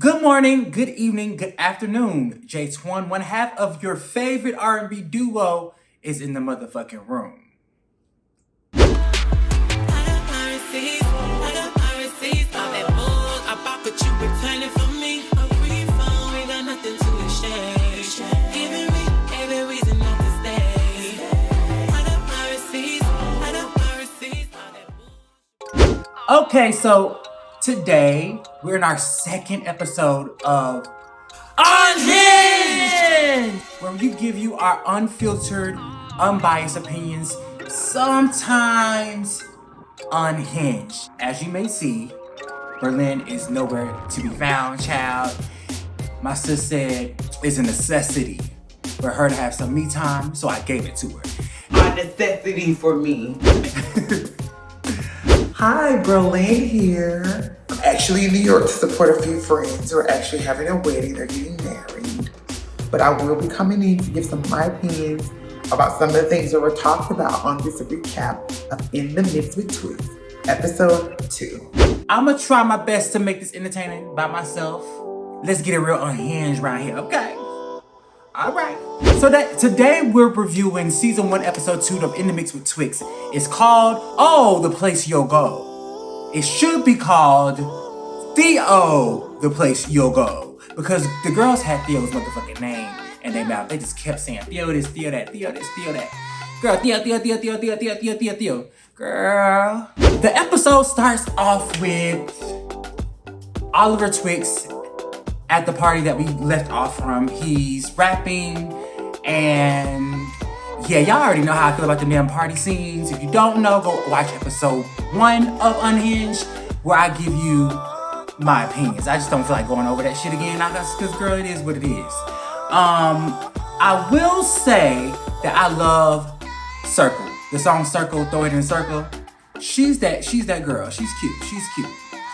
Good morning, good evening, good afternoon. J21, one half of your favorite R&B duo, is in the motherfucking room. Okay, so today we're in our second episode of Unhinged, where we give you our unfiltered, unbiased opinions, sometimes unhinged. As you may see, Berlin is nowhere to be found, child. My sis said it's a necessity for her to have some me time, so I gave it to her. A necessity for me. Hi, Berlin here. I'm actually in New York to support a few friends who are actually having a wedding. They're getting married. But I will be coming in to give some of my opinions about some of the things that were talked about on this recap of In the Mix with Twixt, episode 2. I'm gonna try my best to make this entertaining by myself. Let's get it real unhinged around here, okay? All right. So today we're reviewing season 1, episode 2 of In the Mix with Twixt. It's called Oh, the Place You'll Go. It should be called Theo, the Place You'll Go, because the girls had Theo's motherfucking name in their mouth. They just kept saying Theo this, Theo that, Theo this, Theo that. Girl, Theo, Theo, Theo, Theo, Theo, Theo, Theo, Theo, Theo. Girl. The episode starts off with Oliver Twixt at the party that we left off from. He's rapping, and yeah, y'all already know how I feel about the damn party scenes. If you don't know, go watch episode 1 of Unhinged, where I give you my opinions. I just don't feel like going over that shit again, because girl, it is what it is. I will say that I love Circle. The song Circle, Throw It in a Circle. She's that girl. She's cute.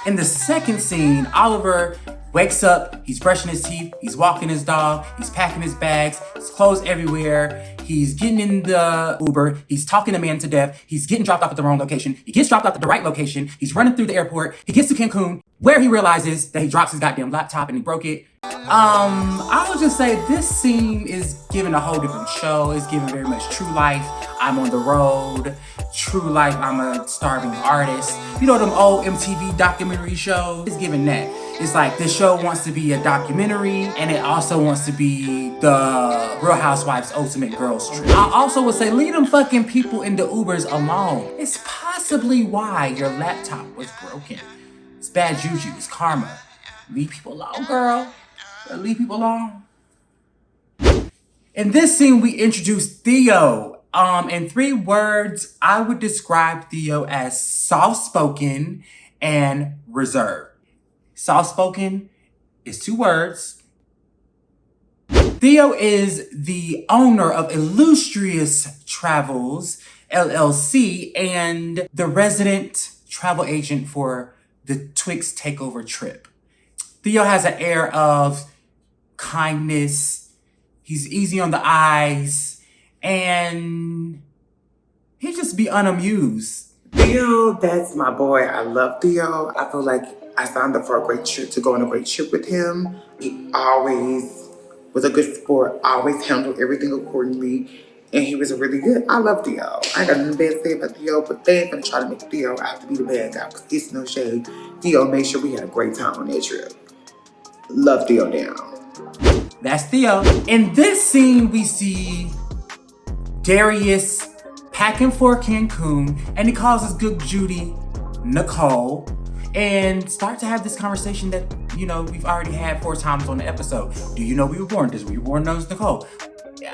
In the second scene, Oliver wakes up, he's brushing his teeth, he's walking his dog, he's packing his bags, his clothes everywhere, he's getting in the Uber, he's talking a man to death, he's getting dropped off at the wrong location, he gets dropped off at the right location, he's running through the airport, he gets to Cancun, where he realizes that he drops his goddamn laptop and he broke it. I would just say this scene is giving a whole different show. It's giving very much True Life, I'm on the road, True Life, I'm a starving artist. You know them old MTV documentary shows? It's giving that. It's like this show wants to be a documentary, and it also wants to be the Real Housewives Ultimate Girls Trip. I also would say leave them fucking people in the Ubers alone. It's possibly why your laptop was broken. It's bad juju, it's karma. Leave people alone, girl. Leave people alone. In this scene, we introduce Theo. In 3 words, I would describe Theo as soft-spoken and reserved. Soft-spoken is 2 words. Theo is the owner of Illustrious Travels, LLC, and the resident travel agent for the Twixt takeover trip. Theo has an air of kindness. He's easy on the eyes, and he just be unamused. Theo, that's my boy. I love Theo. I feel like I signed up for a great trip, to go on a great trip with him. He always was a good sport, always handled everything accordingly, and he was really good. I love Theo. I ain't got nothing bad to say about Theo, but they ain't gonna try to make Theo out to be the bad guy, because it's no shade. Theo made sure we had a great time on that trip. Love Theo down. That's Theo. In this scene, we see Darius packing for Cancun, and he calls his good Judy, Nicole, and start to have this conversation that, you know, we've already had 4 times on the episode. Do you know we were born? Does WeWereBorn knows Nicole?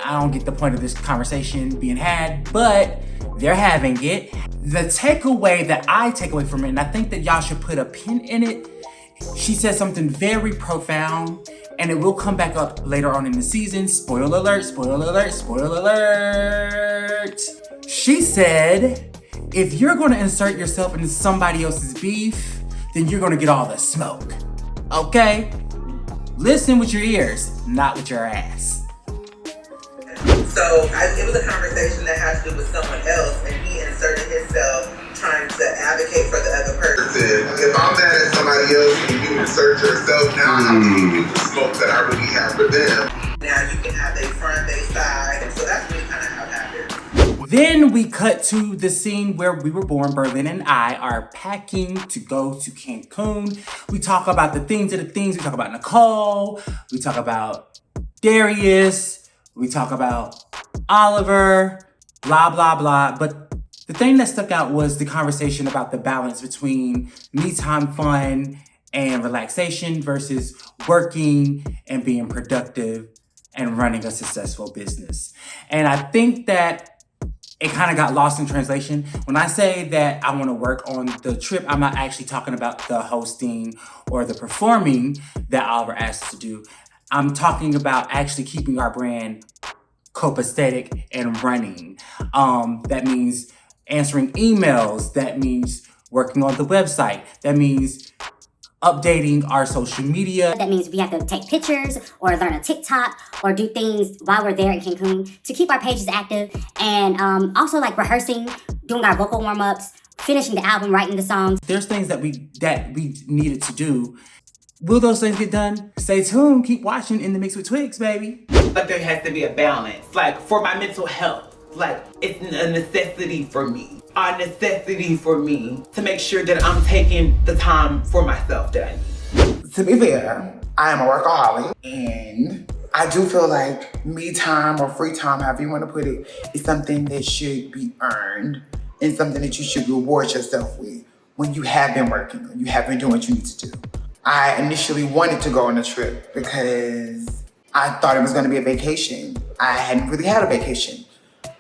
I don't get the point of this conversation being had, but they're having it. The takeaway that I take away from it, and I think that y'all should put a pin in it, she said something very profound, and it will come back up later on in the season. Spoiler alert, spoiler alert, spoiler alert. She said, if you're gonna insert yourself into somebody else's beef, then you're gonna get all the smoke, okay? Listen with your ears, not with your ass. So it was a conversation that has to do with someone else, and he inserted himself trying to advocate for the other person. If I'm mad at somebody else and you insert yourself, now I have to give you the smoke that I really have for them. Now you can have their front, their side. So that's really kind of how it happened. Then we cut to the scene where We Were Born, Berlin and I are packing to go to Cancun. We talk about the things of the things. We talk about Nicole. We talk about Darius. We talk about Oliver, blah, blah, blah. But the thing that stuck out was the conversation about the balance between me time fun and relaxation versus working and being productive and running a successful business. And I think that it kind of got lost in translation. When I say that I want to work on the trip, I'm not actually talking about the hosting or the performing that Oliver asked us to do. I'm talking about actually keeping our brand copacetic and running. That means answering emails. That means working on the website. That means updating our social media. That means we have to take pictures or learn a TikTok or do things while we're there in Cancun to keep our pages active, and also like rehearsing, doing our vocal warm-ups, finishing the album, writing the songs. There's things that we needed to do. Will those things get done? Stay tuned. Keep watching In the Mix with Twixt, baby. Like there has to be a balance. Like for my mental health, like it's a necessity for me. A necessity for me to make sure that I'm taking the time for myself that I need. To be fair, I am a workaholic, and I do feel like me time or free time, however you want to put it, is something that should be earned and something that you should reward yourself with when you have been working or you have been doing what you need to do. I initially wanted to go on a trip because I thought it was going to be a vacation. I hadn't really had a vacation.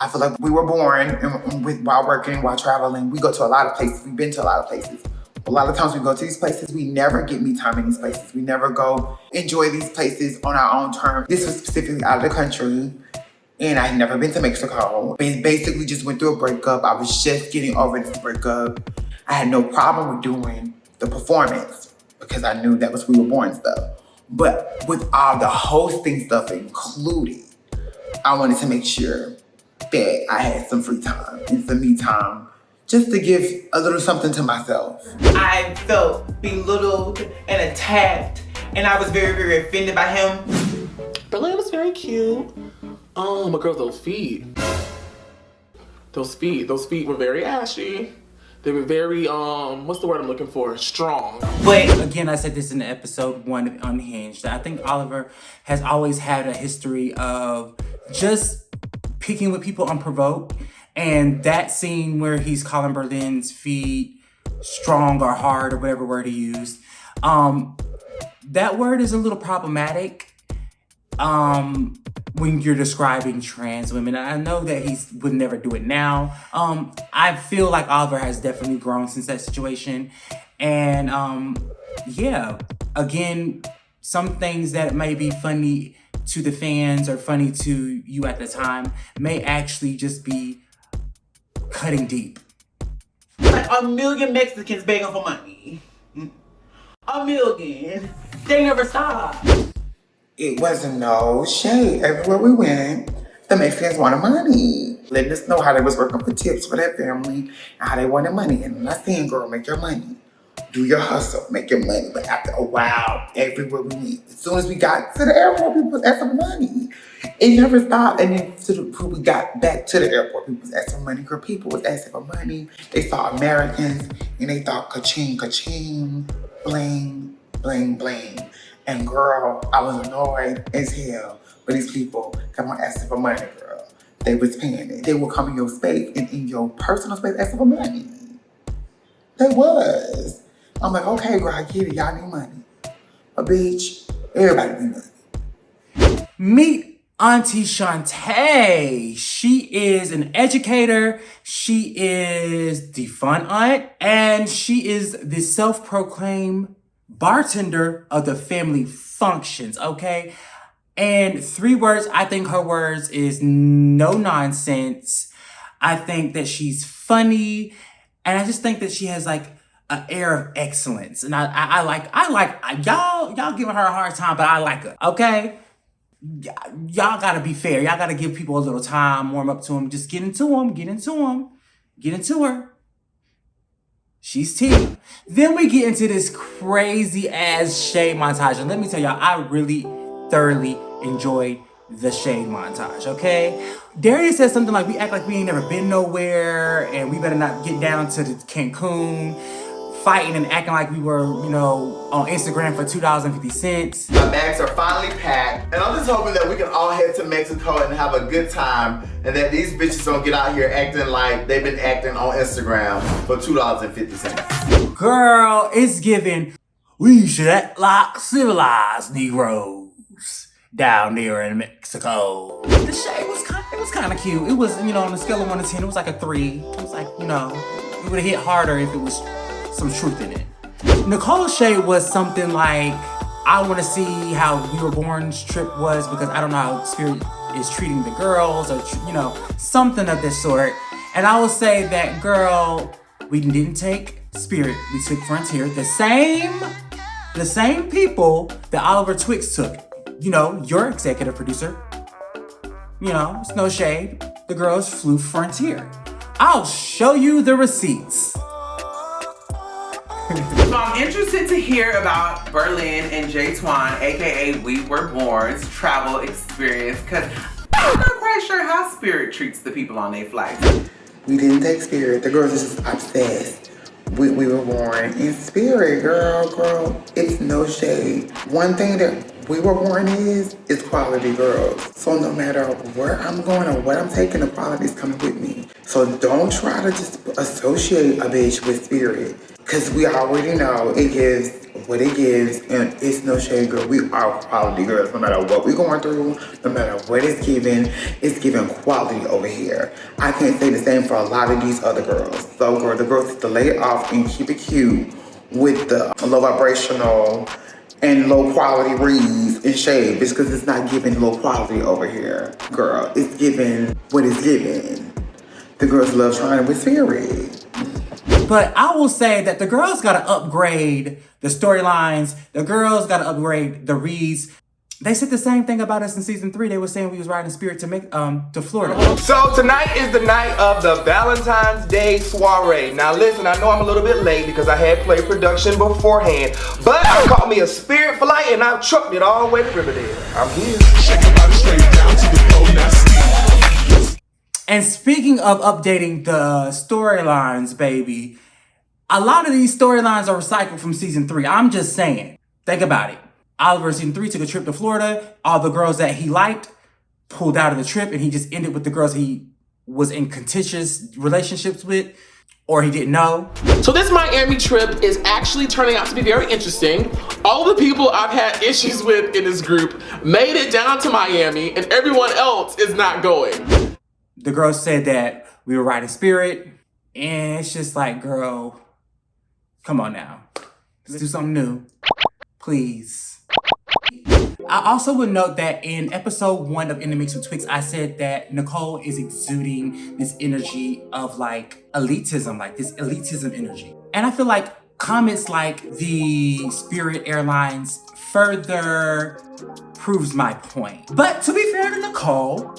I feel like we were born and while working, while traveling, we go to a lot of places. We've been to a lot of places. A lot of times we go to these places, we never get me time in these places. We never go enjoy these places on our own terms. This was specifically out of the country, and I had never been to Mexico. Basically just went through a breakup. I was just getting over this breakup. I had no problem with doing the performance because I knew that was We Were Born stuff. But with all the hosting stuff included, I wanted to make sure that I had some free time and some me time just to give a little something to myself. I felt belittled and attacked, and I was very, very offended by him. Berlin was very cute. Oh my girl, those feet. Those feet were very ashy. They were very, what's the word I'm looking for? Strong. But again, I said this in episode 1 of Unhinged. I think Oliver has always had a history of just picking with people unprovoked. And that scene where he's calling Berlin's feet strong or hard or whatever word he used, that word is a little problematic when you're describing trans women. I know that he would never do it now. I feel like Oliver has definitely grown since that situation. And yeah, again, some things that may be funny to the fans or funny to you at the time may actually just be cutting deep. Like a million Mexicans begging for money. A million. They never stop. It wasn't no shade. Everywhere we went, the Mexicans wanted money. Letting us know how they was working for tips for their family and how they wanted money. And I'm not saying, girl, make your money. Do your hustle, make your money. But after a while, everywhere we went, as soon as we got to the airport, people was asking for money. It never stopped. And then when we got back to the airport, people was asking for money. Girl, people was asking for money. They saw Americans and they thought ka-ching, ka-ching, bling, bling, bling. And girl, I was annoyed as hell. But these people come on asking for money, girl. They was paying it. They would come in your space and in your personal space asking for money. They was. I'm like, okay, girl, I get it. Y'all need money. But bitch, everybody need money. Meet Auntie Shantae. She is an educator. She is the fun aunt. And she is the self-proclaimed bartender of the family functions, okay? And 3 words, I think her words is no nonsense. I think that she's funny. And I just think that she has like an air of excellence. And I like y'all giving her a hard time, but I like her, okay? Y'all gotta be fair. Y'all gotta give people a little time, warm up to them. Just get into them, get into her. She's T. Then we get into this crazy ass shade montage. And let me tell y'all, I really thoroughly enjoyed the shade montage, okay? Darius says something like, we act like we ain't never been nowhere and we better not get down to the Cancun, fighting and acting like we were, you know, on Instagram for $2.50. My bags are finally packed, and I'm just hoping that we can all head to Mexico and have a good time, and that these bitches don't get out here acting like they've been acting on Instagram for $2.50. Girl, it's giving, we should act like civilized Negroes down there in Mexico. The shade was kind of cute. It was, you know, on a scale of 1 to 10, it was like a 3. It was like, you know, it would have hit harder if it was some truth in it. Nicole's shade was something like, I want to see how WeWereBorn's trip was because I don't know how Spirit is treating the girls or, you know, something of this sort. And I will say that, girl, we didn't take Spirit, we took Frontier. The same people that Oliver Twixt took. You know, your executive producer. You know, it's no shade. The girls flew Frontier. I'll show you the receipts. So I'm interested to hear about Berlin and J-Twan, aka WeWereBorn's travel experience, because I'm not quite sure how Spirit treats the people on their flights. We didn't take Spirit. The girls are just obsessed with WeWereBorn. And Spirit, girl, it's no shade. One thing that WeWereBorn is quality girls. So no matter where I'm going or what I'm taking, the quality is coming with me. So don't try to just associate a bitch with Spirit. Because we already know it gives what it gives, and it's no shade, girl. We are quality girls. No matter what we're going through, no matter what it's giving quality over here. I can't say the same for a lot of these other girls. So, girl, the girls have to lay it off and keep it cute with the low vibrational and low quality reads and shade, because it's not giving low quality over here, girl. It's giving what it's giving. The girls love trying with Spirit. But I will say that the girls gotta upgrade the storylines. The girls gotta upgrade the reads. They said the same thing about us in season 3. They were saying we was riding Spirit to Florida. So tonight is the night of the Valentine's Day soiree. Now listen, I know I'm a little bit late because I had played production beforehand, but I caught me a Spirit flight and I trucked it all the way to Riverdale. I'm here. And speaking of updating the storylines, baby, a lot of these storylines are recycled from season 3. I'm just saying. Think about it. Oliver in season 3 took a trip to Florida. All the girls that he liked pulled out of the trip, and he just ended with the girls he was in contentious relationships with, or he didn't know. So this Miami trip is actually turning out to be very interesting. All the people I've had issues with in this group made it down to Miami, and everyone else is not going. The girls said that we were riding Spirit, and it's just like, girl, come on now. Let's do something new. Please. I also would note that in episode 1 of In the Mix with Twixt, I said that Nicole is exuding this energy of like elitism, like this elitism energy. And I feel like comments like the Spirit Airlines further proves my point. But to be fair to Nicole,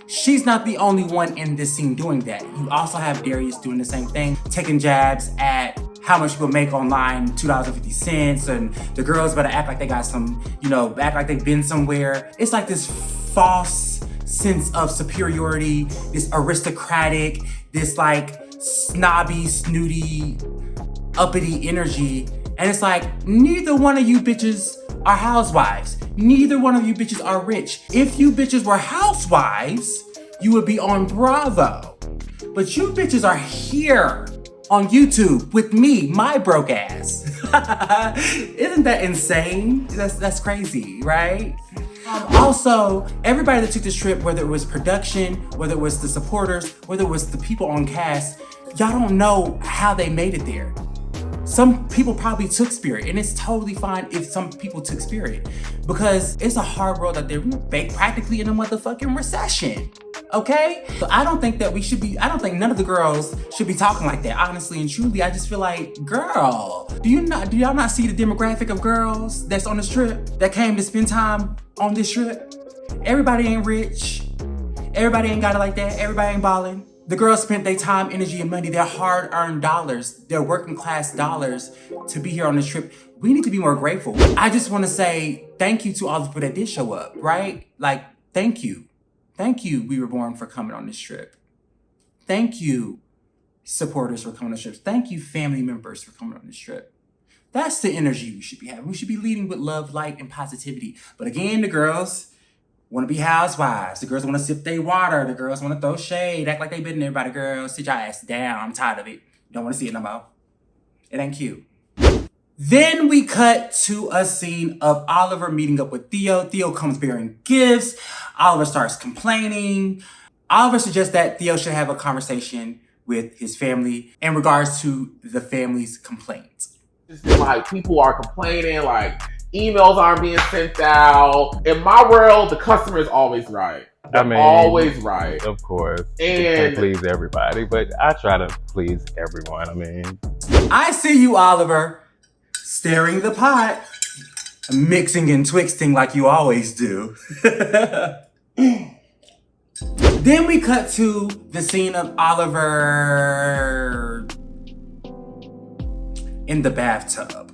she's not the only one in this scene doing that. You also have Darius doing the same thing, taking jabs at how much people make online, $2.50, and the girls better act like they got some, you know, act like they've been somewhere. It's like this false sense of superiority, this aristocratic, this like snobby, snooty, uppity energy. And it's like, neither one of you bitches are housewives. Neither one of you bitches are rich. If you bitches were housewives, you would be on Bravo. But you bitches are here on YouTube with me, my broke ass. Isn't that insane? That's crazy, right? Also, everybody that took this trip, whether it was production, whether it was the supporters, whether it was the people on cast, y'all don't know how they made it there. Some people probably took Spirit, and it's totally fine if some people took Spirit, because it's a hard world that they're practically in a motherfucking recession, okay? So I don't think none of the girls should be talking like that, honestly and truly. I just feel like, girl, do y'all not see the demographic of girls that's on this trip, that came to spend time on this trip? Everybody ain't rich. Everybody ain't got it like that. Everybody ain't balling. The girls spent their time, energy, and money, their hard-earned dollars, their working-class dollars to be here on this trip. We need to be more grateful. I just want to say thank you to all the people that did show up, right? Like, thank you. Thank you, We Were Born, for coming on this trip. Thank you, supporters, for coming on this trip. Thank you, family members, for coming on this trip. That's the energy we should be having. We should be leading with love, light, and positivity. But again, the girls want to be housewives. The girls want to sip their water. The girls want to throw shade, act like they better than everybody. Girls, sit your ass down. I'm tired of it. Don't want to see it no more. It ain't cute. Then we cut to a scene of Oliver meeting up with Theo. Theo comes bearing gifts. Oliver starts complaining. Oliver suggests that Theo should have a conversation with his family in regards to the family's complaints. Like, people are complaining, like, emails aren't being sent out. In my world, the customer is always right. They're always right. Of course. And you can't please everybody, but I try to please everyone. I mean, I see you, Oliver, stirring the pot, mixing and twixting like you always do. Then we cut to the scene of Oliver in the bathtub.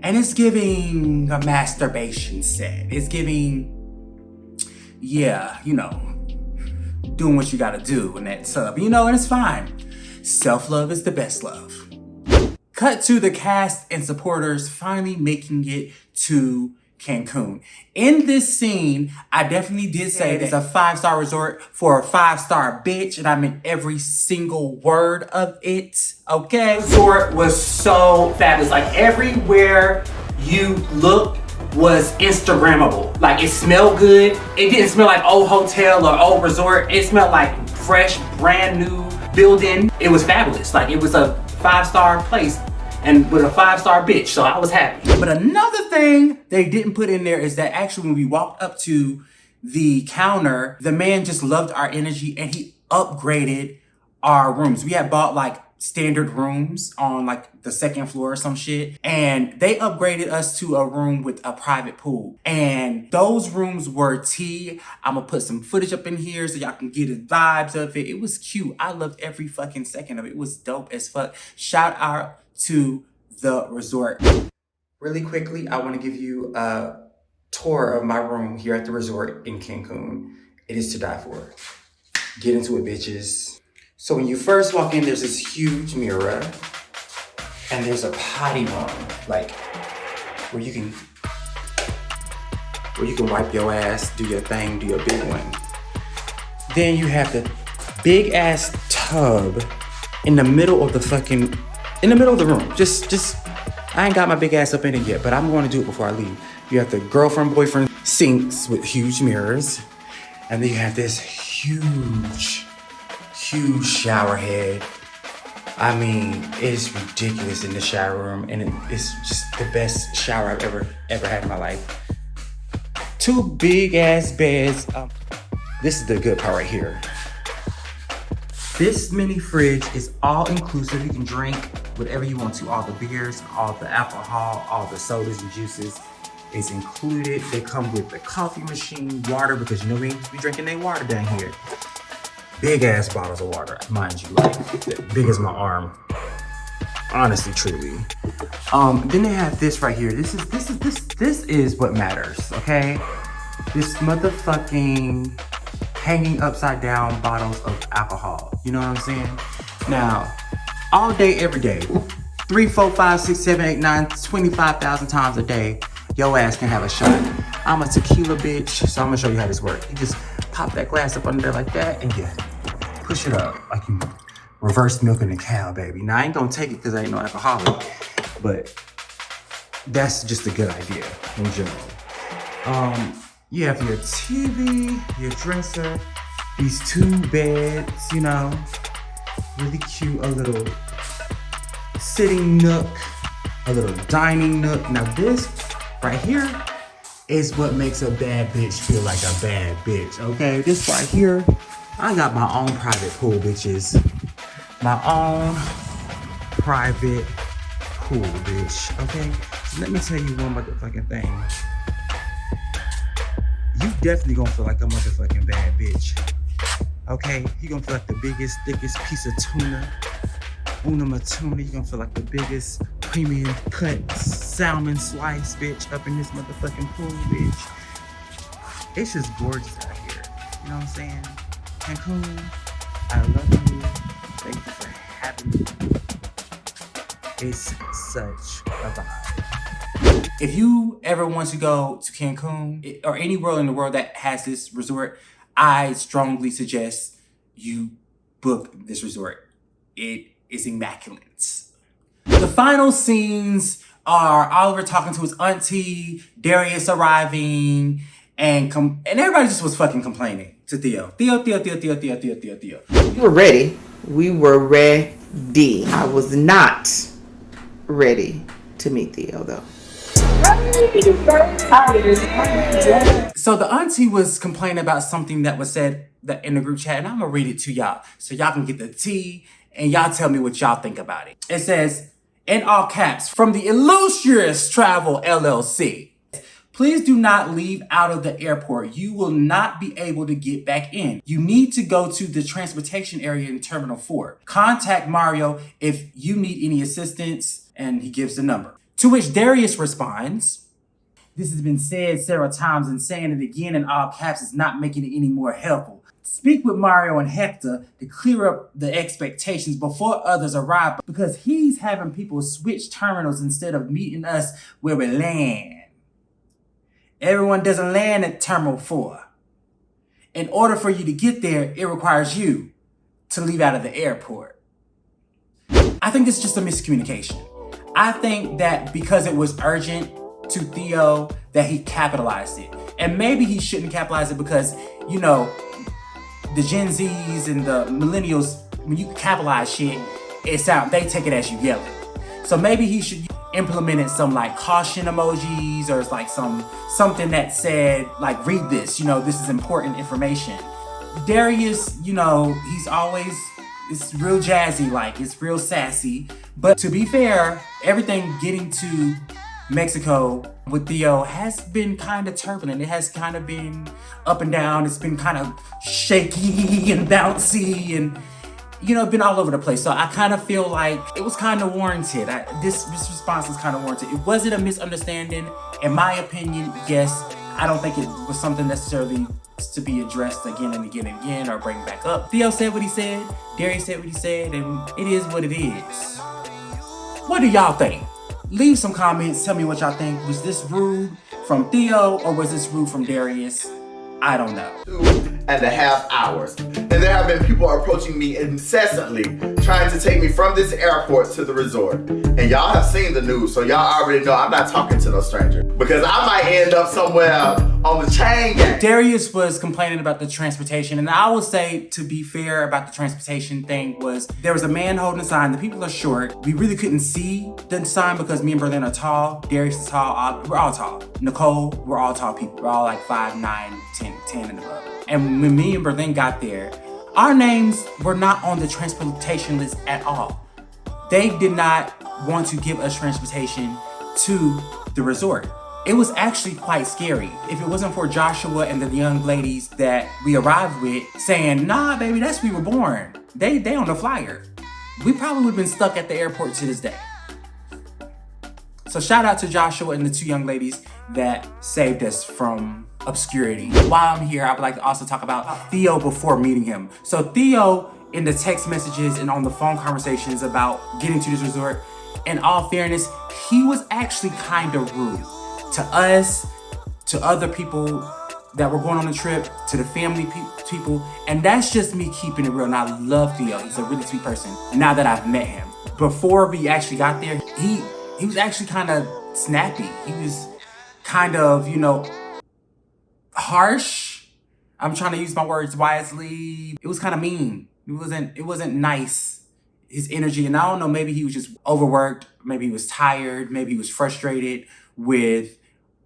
And it's giving a masturbation set. It's giving, yeah, you know, doing what you gotta do in that tub. You know, and it's fine. Self-love is the best love. Cut to the cast and supporters finally making it to Cancun. In this scene, I definitely did say that it's a 5-star resort for a 5-star bitch, and I meant every single word of it, okay? The resort was so fabulous. Like, everywhere you looked was Instagrammable. Like, it smelled good. It didn't smell like old hotel or old resort. It smelled like fresh, brand new building. It was fabulous. Like, it was a 5-star place and with a 5-star bitch, so I was happy. But another thing they didn't put in there is that actually when we walked up to the counter, the man just loved our energy and he upgraded our rooms. We had bought like standard rooms on like the 2nd floor or some shit, and they upgraded us to a room with a private pool. And those rooms were tea. I'm gonna put some footage up in here so y'all can get the vibes of it. It was cute. I loved every fucking second of it. It was dope as fuck. Shout out to the resort. Really quickly, I want to give you a tour of my room here at the resort in Cancun. It is to die for. Get into it, bitches. So when you first walk in, there's this huge mirror and there's a potty room, like where you can wipe your ass, do your thing, do your big one. Then you have the big ass tub in the middle of the room. Just, I ain't got my big ass up in it yet, but I'm going to do it before I leave. You have the girlfriend, boyfriend sinks with huge mirrors. And then you have this huge shower head. I mean, it's ridiculous in the shower room, and it's just the best shower I've ever had in my life. 2 big ass beds. This is the good part right here. This mini fridge is all inclusive. You can drink whatever you want to. All the beers, all the alcohol, all the sodas and juices is included. They come with the coffee machine, water, because you know we ain't be drinking their water down here. Big ass bottles of water, mind you, like big as my arm. Honestly, truly. Then they have this right here. This is what matters, okay? This motherfucking hanging upside down bottles of alcohol. You know what I'm saying? Now, all day, every day, 3, 4, 5, 6, 7, 8, 9, 25,000 times a day, your ass can have a shot. I'm a tequila bitch, so I'm gonna show you how this works. You just pop that glass up under there like that, and you push it up like you reverse milking a cow, baby. Now, I ain't gonna take it because I ain't no alcoholic, but that's just a good idea in general. You have your TV, your dresser, these 2 beds, you know, really cute, a little sitting nook, a little dining nook. Now this right here is what makes a bad bitch feel like a bad bitch, okay? This right here, I got my own private pool, bitches. My own private pool, bitch, okay? So let me tell you one motherfucking thing. You definitely gonna feel like a motherfucking bad bitch. Okay, he gonna feel like the biggest, thickest piece of tuna. Unama tuna, you gonna feel like the biggest premium cut salmon slice, bitch, up in this motherfucking pool, bitch. It's just gorgeous out here. You know what I'm saying? Cancun, I love you. Thank you for having me. It's such a vibe. If you ever want to go to Cancun or anywhere in the world that has this resort, I strongly suggest you book this resort. It is immaculate. The final scenes are Oliver talking to his auntie, Darius arriving, and everybody just was fucking complaining to Theo. Theo. We were ready. We were ready. I was not ready to meet Theo though. So the auntie was complaining about something that was said in the group chat, and I'm gonna read it to y'all so y'all can get the tea and y'all tell me what y'all think about it. It says, in all caps, from the Illustrious Travel LLC, please do not leave out of the airport. You will not be able to get back in. You need to go to the transportation area in Terminal 4. Contact Mario if you need any assistance, and he gives the number. To which Darius responds, this has been said several times, and saying it again in all caps is not making it any more helpful. Speak with Mario and Hector to clear up the expectations before others arrive, because he's having people switch terminals instead of meeting us where we land. Everyone doesn't land at Terminal 4. In order for you to get there, it requires you to leave out of the airport. I think it's just a miscommunication. I think that because it was urgent to Theo, that he capitalized it. And maybe he shouldn't capitalize it because, you know, the Gen Zs and the millennials, when you capitalize shit, they take it as you yelling. So maybe he should implement some like caution emojis or like something that said like, read this, you know, this is important information. Darius, you know, it's real jazzy, like it's real sassy. But to be fair, everything getting to Mexico with Theo has been kind of turbulent. It has kind of been up and down. It's been kind of shaky and bouncy and, you know, been all over the place. So I kind of feel like it was kind of warranted. This response was kind of warranted. It wasn't a misunderstanding. In my opinion, yes. I don't think it was something necessarily to be addressed again and again and again or bring back up. Theo said what he said. Darius said what he said. And it is what it is. What do y'all think? Leave some comments. Tell me what y'all think. Was this rude from Theo or was this rude from Darius? I don't know. 2.5 hours. And there have been people approaching me incessantly trying to take me from this airport to the resort. And y'all have seen the news, so y'all already know I'm not talking to no stranger. Because I might end up somewhere on the chain gang. Darius was complaining about the transportation, and I would say, to be fair about the transportation thing, was there was a man holding a sign. The people are short. We really couldn't see the sign because me and Berlin are tall. Darius is tall. We're all tall. Nicole, we're all tall people. We're all like 5'9", 10 and above. And when me and Berlin got there, our names were not on the transportation list at all. They did not want to give us transportation to the resort. It was actually quite scary. If it wasn't for Joshua and the young ladies that we arrived with saying, nah, baby, that's WeWereBorn. They on the flyer. We probably would have been stuck at the airport to this day. So shout out to Joshua and the two young ladies that saved us from obscurity. While I'm here, I would like to also talk about Theo before meeting him. So Theo, in the text messages and on the phone conversations about getting to this resort, in all fairness, he was actually kind of rude to us, to other people that were going on the trip, to the family people. And that's just me keeping it real. And I love Theo. He's a really sweet person now that I've met him. Before we actually got there, he was actually kind of snappy. He was kind of, you know, harsh. I'm trying to use my words wisely. It was kind of mean. It wasn't nice, his energy. And I don't know, maybe he was just overworked. Maybe he was tired. Maybe he was frustrated with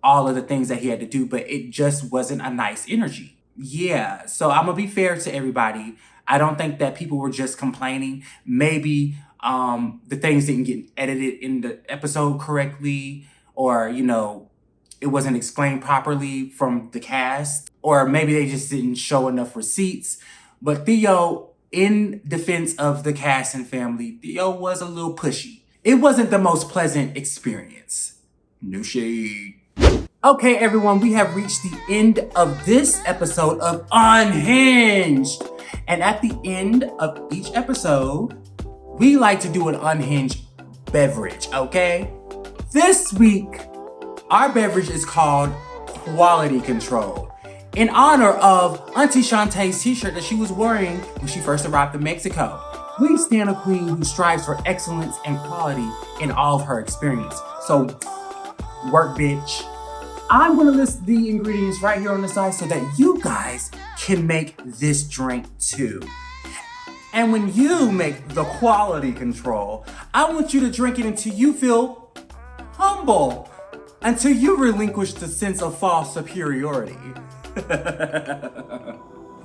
all of the things that he had to do, but it just wasn't a nice energy. Yeah, so I'm gonna be fair to everybody. I don't think that people were just complaining. Maybe the things didn't get edited in the episode correctly, or, you know, it wasn't explained properly from the cast, or maybe they just didn't show enough receipts. But Theo, in defense of the cast and family, Theo was a little pushy. It wasn't the most pleasant experience. No shade. Okay, everyone, we have reached the end of this episode of Unhinged. And at the end of each episode, we like to do an unhinged beverage, okay? This week, our beverage is called Quality Control, in honor of Auntie Shantae's t-shirt that she was wearing when she first arrived in Mexico. We stand a queen who strives for excellence and quality in all of her experience. So, work, bitch. I'm gonna list the ingredients right here on the side so that you guys can make this drink too. And when you make the quality control, I want you to drink it until you feel humble, until you relinquish the sense of false superiority.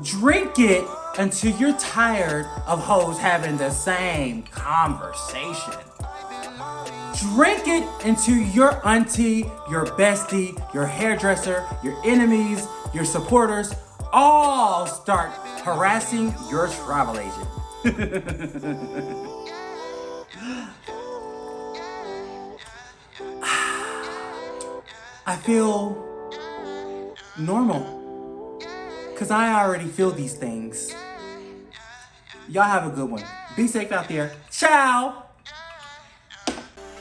Drink it until you're tired of hoes having the same conversation. Drink it until your auntie, your bestie, your hairdresser, your enemies, your supporters all start harassing your travel agent. I feel normal, because I already feel these things. Y'all have a good one. Be safe out there. Ciao!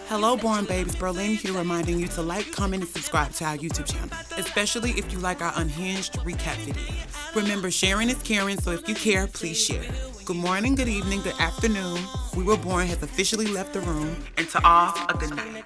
Hello, Bornbabes. Berlin here reminding you to like, comment, and subscribe to our YouTube channel, especially if you like our Unhinged recap videos. Remember, sharing is caring, so if you care, please share. Good morning, good evening, good afternoon. WeWereBorn has officially left the room, and to all, a good night.